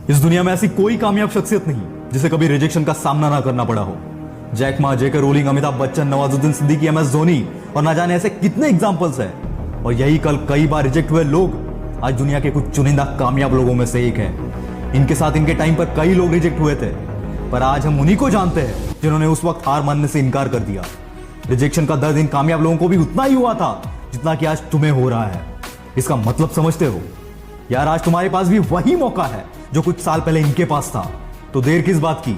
इस दुनिया में ऐसी कोई कामयाब शख्सियत नहीं जिसे कभी रिजेक्शन का सामना ना करना पड़ा हो। जैक मा, जेके रोलिंग, अमिताभ बच्चन, नवाजुद्दीन सिद्दीकी, MS धोनी और ना जाने ऐसे कितने एग्जांपल्स हैं। और यही कल कई बार रिजेक्ट हुए लोग आज दुनिया के कुछ चुनिंदा कामयाब लोगों में से एक हैं। इनके साथ इनके टाइम पर कई लोग रिजेक्ट हुए थे, पर आज हम उन्हीं को जानते हैं जिन्होंने उस वक्त हार मानने से इनकार कर दिया। रिजेक्शन का दर्द इन कामयाब लोगों को भी उतना ही हुआ था जितना कि आज तुम्हें हो रहा है। इसका मतलब समझते हो यार? आज तुम्हारे पास भी वही मौका है जो कुछ साल पहले इनके पास था। तो देर किस बात की,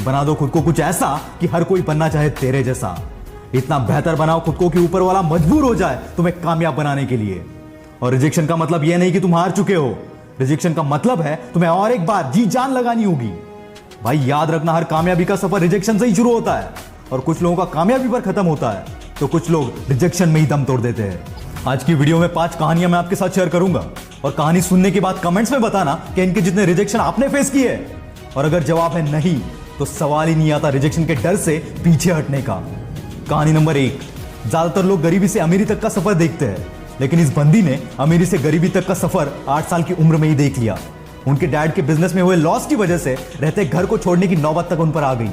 बना दो खुद को कुछ ऐसा कि हर कोई बनना चाहे तेरे जैसा। इतना बेहतर बनाओ खुद को कि ऊपर वाला मजबूर हो जाए तुम्हें कामयाब बनाने के लिए। और रिजेक्शन का मतलब यह नहीं कि तुम हार चुके हो। रिजेक्शन का मतलब है तुम्हें और एक बार जी जान लगानी होगी। भाई याद रखना, हर कामयाबी का सफर रिजेक्शन से ही शुरू होता है और कुछ लोगों का कामयाबी पर खत्म होता है, तो कुछ लोग रिजेक्शन में ही दम तोड़ देते हैं। आज की वीडियो में 5 कहानियां मैं आपके साथ शेयर करूंगा और कहानी सुनने के बाद कमेंट्स में बताना कि इनके जितने रिजेक्शन आपने फेस किए। और अगर जवाब है नहीं तो सवाल ही नहीं आता रिजेक्शन के डर से पीछे हटने का। कहानी नंबर 1। ज्यादातर लोग गरीबी से अमीरी तक का सफर देखते हैं, लेकिन इस बंदी ने अमीरी से गरीबी तक का सफर 8 साल की उम्र में ही देख लिया। उनके डैड के बिजनेस में हुए लॉस की वजह से रहते घर को छोड़ने की नौबत तक उन पर आ गई।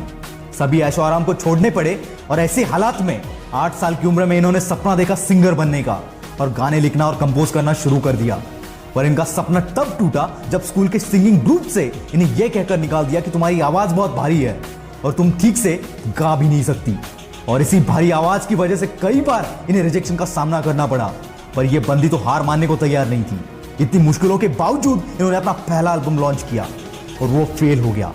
सभी ऐशो आराम को छोड़ने पड़े और ऐसे हालात में 8 साल की उम्र में इन्होंने सपना देखा सिंगर बनने का और गाने लिखना और कंपोज करना शुरू कर दिया। पर इनका सपना तब टूटा जब स्कूल के सिंगिंग ग्रुप से इन्हें यह कहकर निकाल दिया कि तुम्हारी आवाज बहुत भारी है और तुम ठीक से गा भी नहीं सकती। और इसी भारी आवाज की वजह से कई बार इन्हें रिजेक्शन का सामना करना पड़ा। पर यह बंदी तो हार मानने को तैयार नहीं थी। इतनी मुश्किलों के बावजूद इन्होंने अपना पहला एल्बम लॉन्च किया और वो फेल हो गया।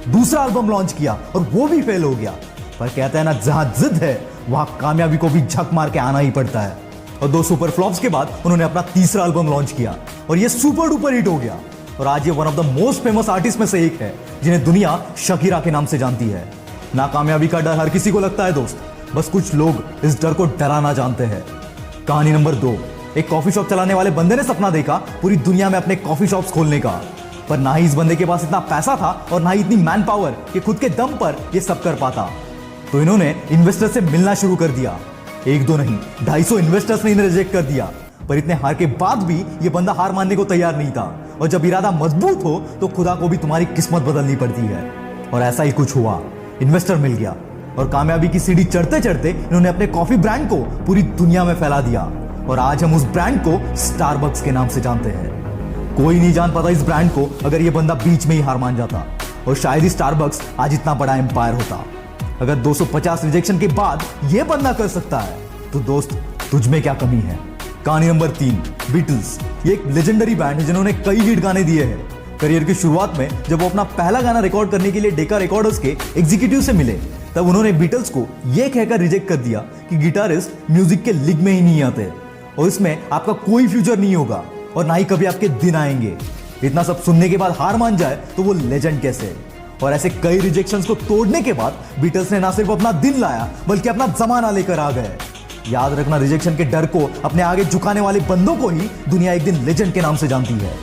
दूसरा एल्बम लॉन्च किया और वो भी फेल हो गया। पर कहते हैं ना, जहां जिद है वहां कामयाबी को भी झक मार के आना ही पड़ता है। और 2 सुपर फ्लॉप्स के बाद उन्होंने अपना तीसरा एल्बम लॉन्च किया और ये सुपर डुपर हिट हो गया। और आज ये one of the most famous artist में से एक है जिन्हें दुनिया शकीरा के नाम से जानती है। नाकामयाबी का डर हर किसी को लगता है दोस्त, बस कुछ लोग इस डर को डराना जानते हैं। कहानी नंबर 2। एक कॉफी शॉप चलाने वाले बंदे ने सपना देखा पूरी दुनिया में अपने कॉफी शॉप्स खोलने का। पर ना ही इस बंदे के पास इतना पैसा था और ना ही इतनी मैन पावर कि खुद के दम पर यह सब कर पाता। तो इन्होंने इन्वेस्टर से मिलना शुरू कर दिया। 1-2 नहीं, 250 इन्वेस्टर्स ने इन्हें रिजेक्ट कर दिया। पर इतने हार के बाद भी यह बंदा हार मानने को तैयार नहीं था। और जब इरादा मजबूत हो तो खुदा को भी तुम्हारी किस्मत बदलनी पड़ती है। और ऐसा ही कुछ हुआ। इन्वेस्टर मिल गया और कामयाबी की सीढ़ी चढ़ते चढ़ते इन्होंने अपने कॉफी ब्रांड को पूरी दुनिया में फैला दिया। और आज हम उस ब्रांड को स्टारबक्स के नाम से जानते हैं। कोई नहीं जान पाता इस ब्रांड को अगर यह बंदा बीच में ही हार मान जाता, और शायद ही स्टारबक्स आज इतना बड़ा एम्पायर होता। अगर 250 रिजेक्शन के बाद यह बंदा कर सकता है तो दोस्त तुझ में क्या कमी है। कहानी नंबर 3। बीटल्स। ये एक लेजेंडरी बैंड है जिन्होंने कई हिट गाने दिए हैं। करियर की शुरुआत में जब वो अपना पहला गाना रिकॉर्ड करने के लिए डेका रिकॉर्डर्स के एग्जीक्यूटिव से मिले, तब उन्होंने बीटल्स को यह कहकर रिजेक्ट कर दिया कि गिटारिस्ट म्यूजिक के लीग में ही नहीं आते और इसमें आपका कोई फ्यूचर नहीं होगा और ना ही कभी आपके दिन आएंगे। इतना सब सुनने के बाद हार मान जाए तो वो लेजेंड कैसे। और ऐसे कई रिजेक्शंस को तोड़ने के बाद बीटल्स ने ना सिर्फ अपना दिन लाया बल्कि अपना जमाना लेकर आ गए। याद रखना, रिजेक्शन के डर को अपने आगे झुकाने वाले बंदों को ही दुनिया एक दिन लेजेंड के नाम से जानती है।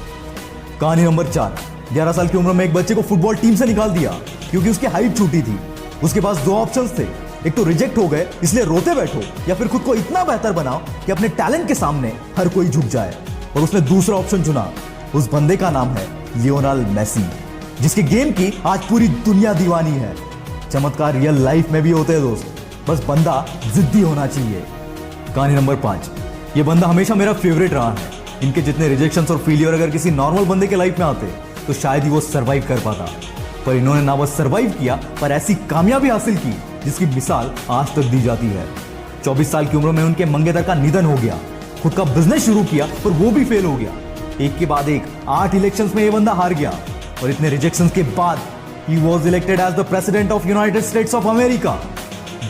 कहानी नंबर 4। 11 साल की उम्र में एक बच्चे को फुटबॉल टीम से निकाल दिया क्योंकि उसकी हाइट छोटी थी। उसके पास 2 ऑप्शंस थे, एक तो रिजेक्ट हो गए इसलिए रोते बैठो, या फिर खुद को इतना बेहतर बनाओ कि अपने टैलेंट के सामने हर कोई झुक जाए। और उसने दूसरा ऑप्शन चुना। उस बंदे का नाम है लियोनेल मेसी, जिसके गेम की आज पूरी दुनिया दीवानी है। चमत्कार रियल लाइफ में भी होते हैं दोस्त, बस बंदा जिद्दी होना चाहिए। कहानी नंबर 5। ये बंदा हमेशा मेरा फेवरेट रहा है। इनके जितने रिजेक्शंस और फेलियर अगर किसी नॉर्मल बंदे के लाइफ में आते तो शायद ही वो सरवाइव कर पाता। पर इन्होंने ना बस सरवाइव किया पर ऐसी कामयाबी हासिल की जिसकी मिसाल आज तक दी जाती है। 24 साल की उम्र में उनके मंगेतर का निधन हो गया। खुद का बिजनेस शुरू किया पर वो भी फेल हो गया। एक के बाद एक 8 इलेक्शंस में ये बंदा हार गया और इतने रिजेक्शंस के बाद he was elected as the president of United States of America.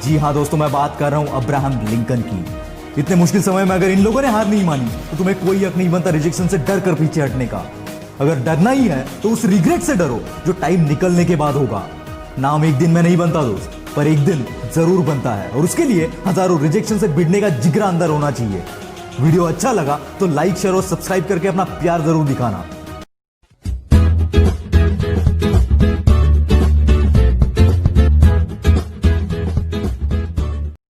जी हाँ दोस्तों, मैं बात कर रहा हूं अब्राहम लिंकन की। इतने मुश्किल समय में अगर इन लोगों ने हार नहीं मानी तो तुम्हें कोई हक नहीं बनता रिजेक्शन से डर कर पीछे हटने का। अगर डरना ही है तो उस रिग्रेट से डरो जो टाइम निकलने के बाद होगा। नाम एक दिन में नहीं बनता दोस्त, पर एक दिन जरूर बनता है और उसके लिए हजारों रिजेक्शन से भिड़ने का जिगरा अंदर होना चाहिए। वीडियो अच्छा लगा तो लाइक, शेयर और सब्सक्राइब करके अपना प्यार जरूर दिखाना।